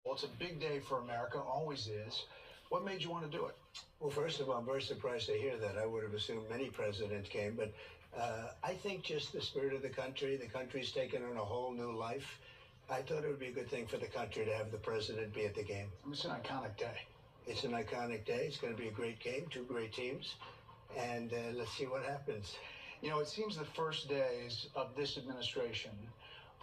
Well, it's a big day for America, always is. What made you want to do it? Well, first of all, I'm very surprised to hear that. I would have assumed many presidents came, but I think just the spirit of the country's taken on a whole new life. I thought it would be a good thing for the country to have the president be at the game. It's an iconic day. It's an iconic day. It's going to be a great game, two great teams, and let's see what happens. You know, it seems the first days of this administration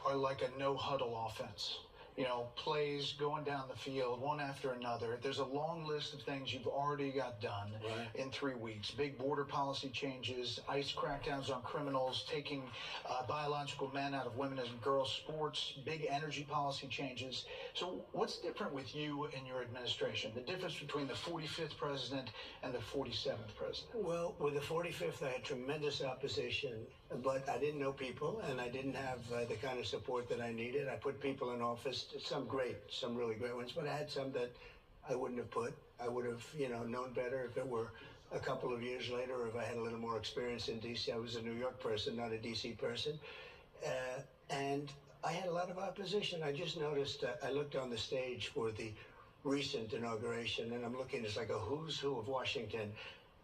are like a no-huddle offense. You know, plays going down the field, one after another. There's a long list of things you've already got done in 3 weeks. Big border policy changes, ICE crackdowns on criminals, taking biological men out of women and girls sports, big energy policy changes. So what's different with you and your administration? The difference between the 45th president and the 47th president? Well, with the 45th, I had tremendous opposition, but I didn't know people, and I didn't have the kind of support that I needed. I put people in office, some really great ones, but I had some that I wouldn't have put. I would have, known better if it were a couple of years later, or if I had a little more experience in D.C. I was a New York person, not a D.C. person. And I had a lot of opposition. I just noticed, I looked on the stage for the recent inauguration, and I'm looking, it's like a who's who of Washington.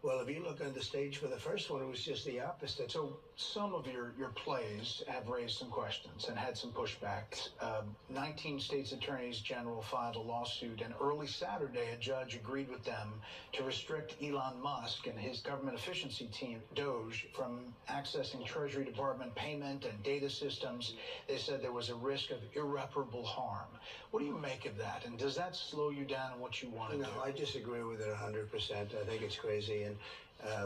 Well, if you look on the stage for the first one, it was just the opposite. So some of your plays have raised some questions and had some pushbacks. 19 states attorneys general filed a lawsuit, and early Saturday, a judge agreed with them to restrict Elon Musk and his government efficiency team, Doge, from accessing Treasury Department payment and data systems. They said there was a risk of irreparable harm. What do you make of that? And does that slow you down in what you want to do? No, I disagree with it 100%. I think it's crazy. And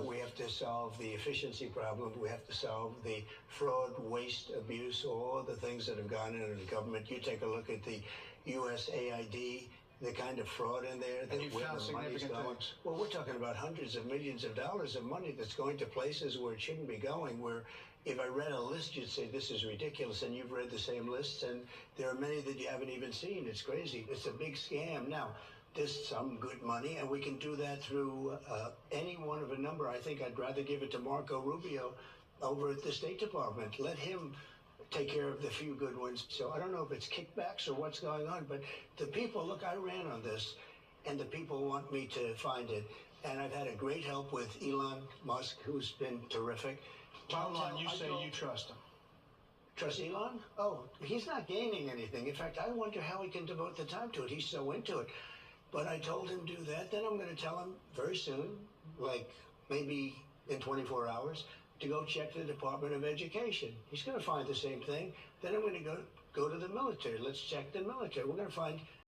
we have to solve the efficiency problem. We have to solve the fraud, waste, abuse, all the things that have gone into the government. You take a look at the USAID, the kind of fraud in there. And you found significant things. Well, we're talking about hundreds of millions of dollars of money that's going to places where it shouldn't be going, where if I read a list, you'd say, this is ridiculous, and you've read the same lists, and there are many that you haven't even seen. It's crazy. It's a big scam. Now, there's some good money, and we can do that through any one of a number. I think I'd rather give it to Marco Rubio over at the State Department. Let him take care of the few good ones. So I don't know if it's kickbacks or what's going on, but the people, look, I ran on this, and the people want me to find it. And I've had a great help with Elon Musk, who's been terrific. Bottom line, you say you trust him. Trust Elon? Oh, he's not gaining anything. In fact, I wonder how he can devote the time to it. He's so into it. But I told him do that. Then I'm going to tell him very soon, like maybe in 24 hours, to go check the Department of Education. He's going to find the same thing. Then I'm going to go to the military. Let's check the military. We're going to find